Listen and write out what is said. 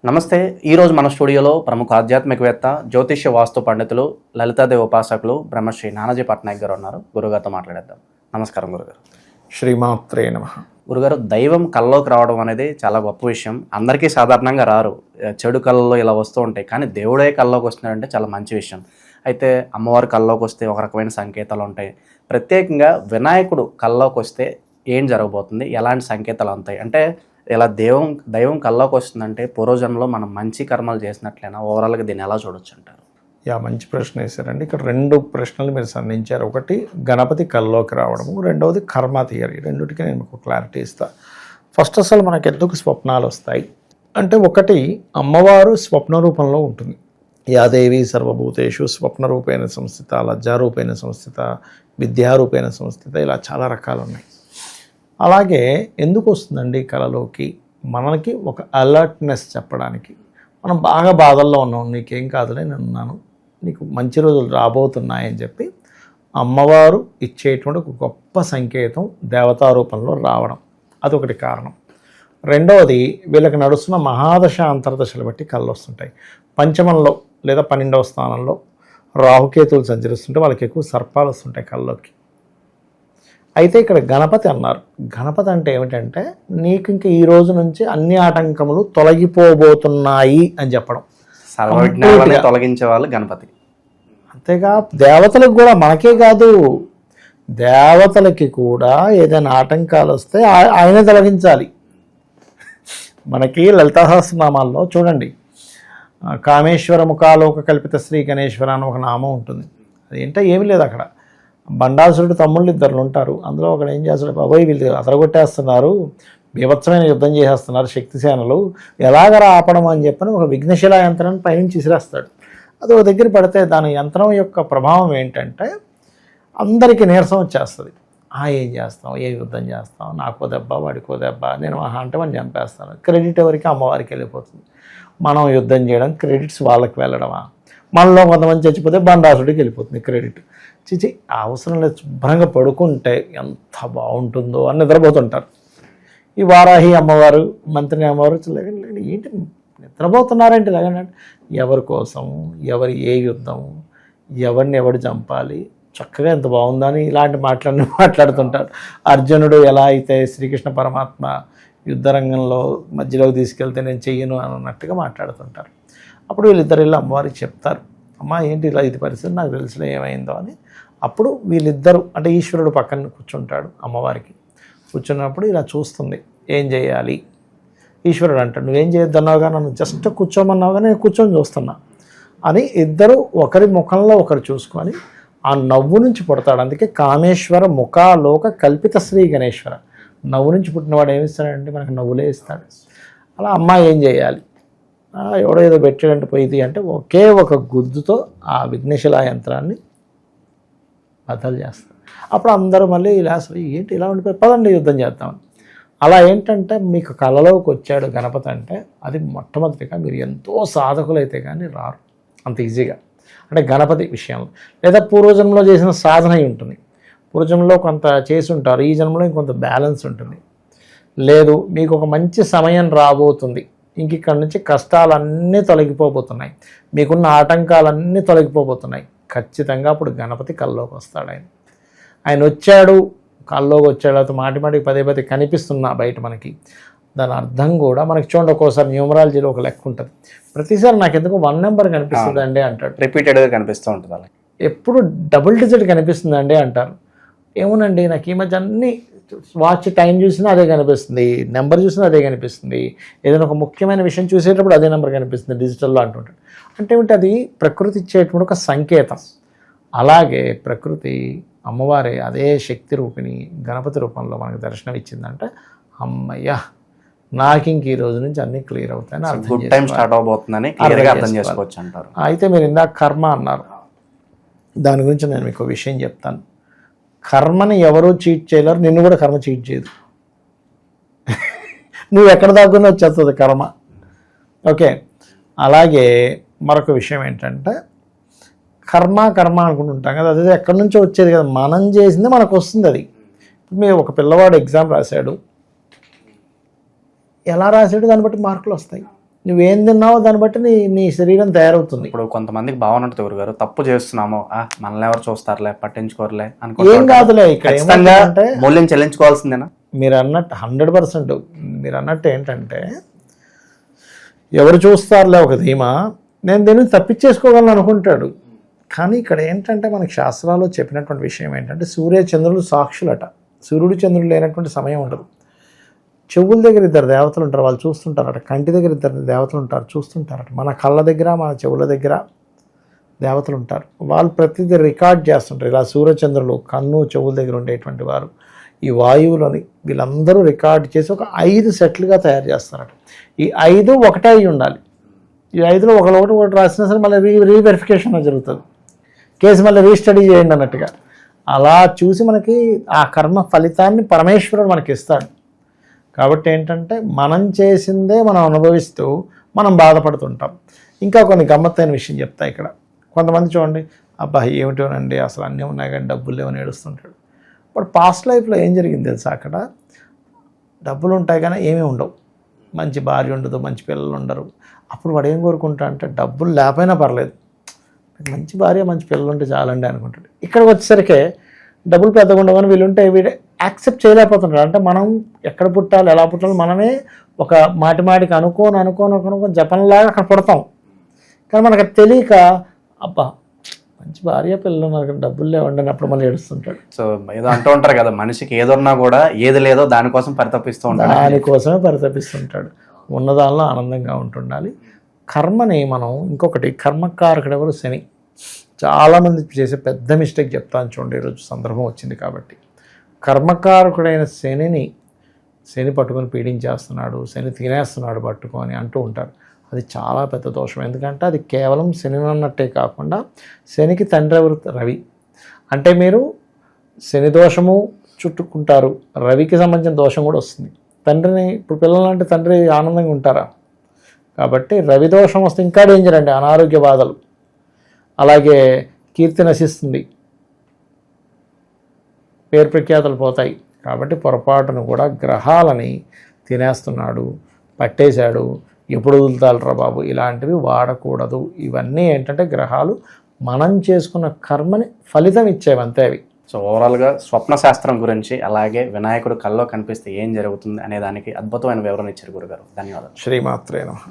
నమస్తే. ఈరోజు మన స్టూడియోలో ప్రముఖ ఆధ్యాత్మికవేత్త, జ్యోతిష్య వాస్తు పండితులు, లలితాదేవి ఉపాసకులు బ్రహ్మశ్రీ నానాజీ పట్నాయక్ గారు ఉన్నారు. గురుగారితో మాట్లాడేద్దాం. నమస్కారం గురుగారు. శ్రీమాత్రే నమః. గురుగారు, దైవం కల్లోకి రావడం అనేది చాలా గొప్ప విషయం. అందరికీ సాధారణంగా రారు, చెడు కళ్ళలో ఇలా వస్తూ ఉంటాయి. కానీ దేవుడే కల్లోకి వస్తున్నాడంటే చాలా మంచి విషయం. అయితే అమ్మవారి కల్లోకి వస్తే ఒక రకమైన సంకేతాలు ఉంటాయి. ప్రత్యేకంగా వినాయకుడు కల్లోకి వస్తే ఏం జరగబోతుంది, ఎలాంటి సంకేతాలు ఉంటాయి అంటే ఇలా దైవం కల్లోకి వస్తుందంటే పూర్వజన్మలో మనం మంచి కర్మలు చేసినట్లయినా ఓవరాల్గా దీన్ని ఎలా చూడొచ్చు అంటారు? మంచి ప్రశ్న వేశారండి. ఇక్కడ రెండు ప్రశ్నలు మీరు సంధించారు. ఒకటి గణపతి కల్లోకి రావడము, రెండవది కర్మ థియరీ. రెండుటికి నేను మీకు క్లారిటీ ఇస్తాను. ఫస్ట్ అసలు మనకు ఎందుకు స్వప్నాలు వస్తాయి అంటే, ఒకటి అమ్మవారు స్వప్న రూపంలో ఉంటుంది. యాదేవి సర్వభూతేషు స్వప్నరూపేణ సంస్థిత, లజ్జారూపేణ సంస్థిత, విద్యారూపేణ సంస్థిత, ఇలా చాలా రకాలు ఉన్నాయి. అలాగే ఎందుకు వస్తుందండి కళలోకి? మనకి ఒక అలర్ట్నెస్ చెప్పడానికి. మనం బాగా బాధల్లో ఉన్నాం, నీకేం కాదులే నేను ఉన్నాను, నీకు మంచి రోజులు రాబోతున్నాయని చెప్పి అమ్మవారు ఇచ్చేటువంటి ఒక గొప్ప సంకేతం దేవతా రూపంలో రావడం, అదొకటి కారణం. రెండవది, వీళ్ళకి నడుస్తున్న మహాదశ అంతర్దశలు బట్టి కళ్ళు వస్తుంటాయి. పంచమంలో లేదా 12వ స్థానంలో రాహుకేతువులు సంచరిస్తుంటే వాళ్ళకి ఎక్కువ సర్పాలు వస్తుంటాయి కళ్ళలోకి. అయితే ఇక్కడ గణపతి అన్నారు. గణపతి అంటే ఏమిటంటే, నీకు ఇంక ఈ రోజు నుంచి అన్ని ఆటంకములు తొలగిపోబోతున్నాయి అని చెప్పడం. సర్వజ్ఞానాన్ని తొలగించే వాళ్ళు గణపతి. అంతేగా దేవతలకు కూడా, మనకే కాదు దేవతలకి కూడా ఏదైనా ఆటంకాలు వస్తే ఆయనే తొలగించాలి. మనకి లలితా సహస్రనామాల్లో చూడండి, కామేశ్వర ముఖాలోక కల్పిత శ్రీ గణేశ్వర అని ఒక నామం ఉంటుంది. అదేంటో ఏమీ లేదు. అక్కడ బండాసురుడు తమ్ముళ్ళు ఇద్దరు ఉంటారు. అందులో ఒకడు ఏం చేస్తాడు, బాబోయ్ వీళ్ళు అదరగొట్టేస్తున్నారు, బీభత్సమైన యుద్ధం చేసేస్తున్నారు శక్తిసేనలు, ఎలాగరా ఆపడం అని చెప్పని ఒక విఘ్నశిలా యంత్రాన్ని పైనుంచి విసిరేస్తాడు. అది ఒక దగ్గర పడితే దాని యంత్రం యొక్క ప్రభావం ఏంటంటే అందరికీ నీరసం వచ్చేస్తుంది. ఏం చేస్తాం, ఏ యుద్ధం చేస్తాం, నాకో దెబ్బ వాడికో దెబ్బ, నేను అంటే మనం చంపేస్తాను. క్రెడిట్ ఎవరికి? అమ్మవారికి వెళ్ళిపోతుంది. మనం యుద్ధం చేయడం, క్రెడిట్స్ వాళ్ళకి వెళ్ళడమా? మనలో కొంతమంది చచ్చిపోతే బండాసుడికి వెళ్ళిపోతుంది క్రెడిట్. చిచి అవసరం లేదు, శుభ్రంగా పడుకుంటే ఎంత బాగుంటుందో అని నిద్రపోతుంటారు. ఈ వారాహి అమ్మవారు, మంత్రిని అమ్మవారు ఏంటి నిద్రపోతున్నారంటే లేదంటే ఎవరి కోసం, ఎవరి ఏ యుద్ధం, ఎవరిని ఎవడు చంపాలి, చక్కగా ఎంత బాగుందని ఇలాంటి మాట్లాడుతుంటారు. అర్జునుడు ఎలా అయితే శ్రీకృష్ణ పరమాత్మ యుద్ధరంగంలో మధ్యలోకి తీసుకెళ్తే నేను చెయ్యను అన్నట్టుగా మాట్లాడుతుంటారు. అప్పుడు వీళ్ళిద్దరు వెళ్ళి అమ్మవారికి చెప్తారు, అమ్మ ఏంటి ఇలా ఇది పరిస్థితి, నాకు తెలిసిన ఏమైందో అని. అప్పుడు వీళ్ళిద్దరూ అంటే ఈశ్వరుడు పక్కన కూర్చుంటాడు, అమ్మవారికి కూర్చున్నప్పుడు ఇలా చూస్తుంది, ఏం చేయాలి. ఈశ్వరుడు అంటాడు, నువ్వేం చేయొద్దన్నావుగా, నన్ను జస్ట్ కూర్చోమన్నావుగా, నేను కూర్చొని చూస్తున్నా అని. ఇద్దరు ఒకరి ముఖంలో ఒకరు చూసుకొని ఆ నవ్వు నుంచి పుడతాడు. అందుకే కామేశ్వర ముఖాలోక కల్పిత శ్రీ గణేశ్వర. నవ్వు నుంచి పుట్టినవాడు ఏమి ఇస్తాడంటే మనకు నవ్వులే ఇస్తాడు. అలా అమ్మ ఏం చేయాలి, ఎవడో ఏదో పెట్టాడంటే పోయింది అంటే ఒకే ఒక గుద్దుతో ఆ విఘ్నశిలా యంత్రాన్ని బద్దలు చేస్తారు. అప్పుడు అందరూ మళ్ళీ ఇలా ఏంటి ఇలా ఉండిపోయి, పదండి యుద్ధం చేద్దామని. అలా ఏంటంటే మీకు కళలోకి వచ్చాడు గణపతి అంటే అది మొట్టమొదటిగా మీరు ఎంతో సాధకులైతే కానీ రారు అంత ఈజీగా. అంటే గణపతి విషయంలో లేదా పూర్వజన్మలో చేసిన సాధన అయి ఉంటుంది, పూర్వజన్మలో కొంత చేసి ఉంటారు, ఈ జన్మలో ఇంకొంత బ్యాలెన్స్ ఉంటుంది. లేదు మీకు ఒక మంచి సమయం రాబోతుంది, ఇంక ఇక్కడ నుంచి కష్టాలన్నీ తొలగిపోబోతున్నాయి, మీకున్న ఆటంకాలన్నీ తొలగిపోబోతున్నాయి, ఖచ్చితంగా అప్పుడు గణపతి కల్లోకి వస్తాడు. ఆయన వచ్చాడు, కల్లోకి వచ్చాడు, అది మాటికి పదే కనిపిస్తున్నా బయట మనకి. దాని అర్థం కూడా మనకి చూడండి, ఒక్కోసారి న్యూమరాలజీలో ఒక లెక్క ఉంటుంది, ప్రతిసారి నాకు ఎందుకు 1 నెంబర్ కనిపిస్తుంది అండి అంటాడు, రిపీటెడ్గా కనిపిస్తూ ఉంటుంది. అలా ఎప్పుడు డబుల్ డిజిట్ కనిపిస్తుంది అండి అంటారు. ఏమోనండి నాకు ఈ మధ్య అన్నీ వాచ్ టైం చూసినా అదే కనిపిస్తుంది, నెంబర్ చూసినా అదే కనిపిస్తుంది, ఏదైనా ఒక ముఖ్యమైన విషయం చూసేటప్పుడు అదే నెంబర్ కనిపిస్తుంది డిజిటల్లో అంటుంటాడు. అంటే ఏమిటి, అది ప్రకృతి ఇచ్చేటువంటి ఒక సంకేతం. అలాగే ప్రకృతి అమ్మవారి అదే శక్తి రూపిణి గణపతి రూపంలో మనకు దర్శనం ఇచ్చిందంటే అమ్మయ్య నాకు ఇంక ఈ రోజు నుంచి అన్నీ క్లియర్ అవుతాయని అర్థం చేసుకోవచ్చు అంటారు. అయితే మీరు ఇందాక కర్మ అన్నారు, దాని గురించి నేను మీకు విషయం చెప్తాను. కర్మని ఎవరూ చీట్ చేయలేరు, నిన్ను కూడా కర్మ చీట్ చేయదు. నువ్వు ఎక్కడ దాక్కున్నా వచ్చేస్తుంది కర్మ. ఓకే, అలాగే మరొక విషయం ఏంటంటే కర్మ అనుకుంటుంటాం కదా, అదే ఎక్కడి నుంచో వచ్చేది కదా, మనం చేసింది మనకు వస్తుంది. అది మీరు ఒక పిల్లవాడు ఎగ్జామ్ రాశాడు, ఎలా రాశాడు దాన్ని బట్టి మార్కులు వస్తాయి. నువ్వేం తిన్నావో దాన్ని బట్టి నీ శరీరం తయారవుతుంది. ఇప్పుడు కొంతమందికి భావన ఉంటుంది గురుగారు, తప్పు చేస్తున్నాము, మనల్ని ఎవరు చూస్తారులే, పట్టించుకోరులే ఏం అనుకుంటారు. కాదులే, ఇక్కడ ఖచ్చితంగా ఏమంటే మూల్యం చెల్లించుకోవాల్సిందేనా? మీరు అన్నట్టు 100% మీరు అన్నట్టు ఏంటంటే ఎవరు చూస్తారులే ఒక ధీమా, నేను దీన్ని తప్పించేసుకోగలను అనుకుంటాడు. కానీ ఇక్కడ ఏంటంటే మనకి శాస్త్రాల్లో చెప్పినటువంటి విషయం ఏంటంటే సూర్య చంద్రులు సాక్షులట. సూర్యుడు చంద్రుడు లేనటువంటి సమయం ఉండదు. చెవుల దగ్గర 2 దేవతలు ఉంటారు, వాళ్ళు చూస్తుంటారట. కంటి దగ్గర 2 దేవతలు ఉంటారు, చూస్తుంటారట. మన కళ్ళ దగ్గర మన చెవుల దగ్గర దేవతలు ఉంటారు, వాళ్ళు ప్రతిదీ రికార్డ్ చేస్తుంటారు. ఇలా సూర్యచంద్రులు కన్ను చెవుల దగ్గర ఉండేటువంటి వారు ఈ వాయువులని వీళ్ళందరూ రికార్డ్ చేసి ఒక 5 సెట్లుగా తయారు చేస్తారట. ఈ 5 ఒకటే అయి ఉండాలి. ఈ 5లో ఒకటి రాసినా సరే మళ్ళీ రీవెరిఫికేషన్ జరుగుతుంది, కేసు మళ్ళీ రీస్టడీ చేయండి అన్నట్టుగా. అలా చూసి మనకి ఆ కర్మ ఫలితాన్ని పరమేశ్వరుడు మనకి ఇస్తాడు. కాబట్టి ఏంటంటే మనం చేసిందే మనం అనుభవిస్తూ మనం బాధపడుతుంటాం. ఇంకా కొన్ని గమ్మత్తైన విషయం చెప్తా ఇక్కడ. కొంతమంది చూడండి, అబ్బా ఏమిటోనండి అసలు అన్నీ ఉన్నాయి కానీ డబ్బులు లేవని ఏడుస్తుంటాడు. బట్ పాస్ట్ లైఫ్లో ఏం జరిగింది తెలుసా, అక్కడ డబ్బులు ఉంటాయి కానీ ఏమీ ఉండవు, మంచి భార్య ఉండదు, మంచి పిల్లలు ఉండరు. అప్పుడు వాడు ఏం కోరుకుంటా అంటే డబ్బులు లేకపోయినా పర్లేదు, మంచి భార్య మంచి పిల్లలు ఉంటే చాలండి అనుకుంటాడు. ఇక్కడికి వచ్చేసరికి డబ్బులు పెద్దగా ఉండవు కానీ వీళ్ళుంటే వీడు యాక్సెప్ట్ చేయలేకపోతుంటాడు. అంటే మనం ఎక్కడ పుట్టాలి ఎలా పుట్టాలి మనమే ఒక మాటికి అనుకోని జపంలాగా అక్కడ పుడతాం. కానీ మనకు అది తెలియక అబ్బా మంచి భార్య పిల్లలు మనకు డబ్బులు లేవండి అప్పుడు మళ్ళీ ఏడుస్తుంటాడు. సో ఏదో అంటూ ఉంటారు కదా, మనిషికి ఏదన్నా కూడా ఏది లేదో దానికోసం పరితపిస్తూ ఉంటాడు, దానికోసమే పరితపిస్తుంటాడు. ఉన్నదానిలో ఆనందంగా ఉంటుండాలి. కర్మని మనం ఇంకొకటి, కర్మకారకుడు ఎవరు? శని. చాలామంది చేసే పెద్ద మిస్టేక్ చెప్తాను చూడండి, ఈరోజు సందర్భం వచ్చింది కాబట్టి. కర్మకారకుడైన శని పట్టుకొని పీడించేస్తున్నాడు, శని తినేస్తున్నాడు పట్టుకొని అంటూ ఉంటారు. అది చాలా పెద్ద దోషం. ఎందుకంటే అది కేవలం శని అన్నట్టే కాకుండా శనికి తండ్రి ఎవరు? రవి. అంటే మీరు శని దోషము చుట్టుకుంటారు, రవికి సంబంధించిన దోషం కూడా వస్తుంది. తండ్రిని ఇప్పుడు పిల్లలంటే తండ్రి ఆనందంగా ఉంటారా? కాబట్టి రవి దోషం వస్తే ఇంకా డేంజర్ అండి, అనారోగ్య బాధలు. అలాగే కీర్తి నశిస్తుంది, పేరు ప్రఖ్యాతలు పోతాయి. కాబట్టి పొరపాటును కూడా గ్రహాలని తినేస్తున్నాడు, పట్టేశాడు, ఎప్పుడు వదులుతారా బాబు, ఇలాంటివి వాడకూడదు. ఇవన్నీ ఏంటంటే గ్రహాలు మనం చేసుకున్న కర్మని ఫలితం ఇచ్చేవి అంతే అవి. సో ఓవరాల్గా స్వప్న శాస్త్రం గురించి, అలాగే వినాయకుడు కల్లో కనిపిస్తే ఏం జరుగుతుంది అనే దానికి అద్భుతమైన వివరణ ఇచ్చారు గురుగారు. ధన్యవాదాలు. శ్రీమాత్రే నమః.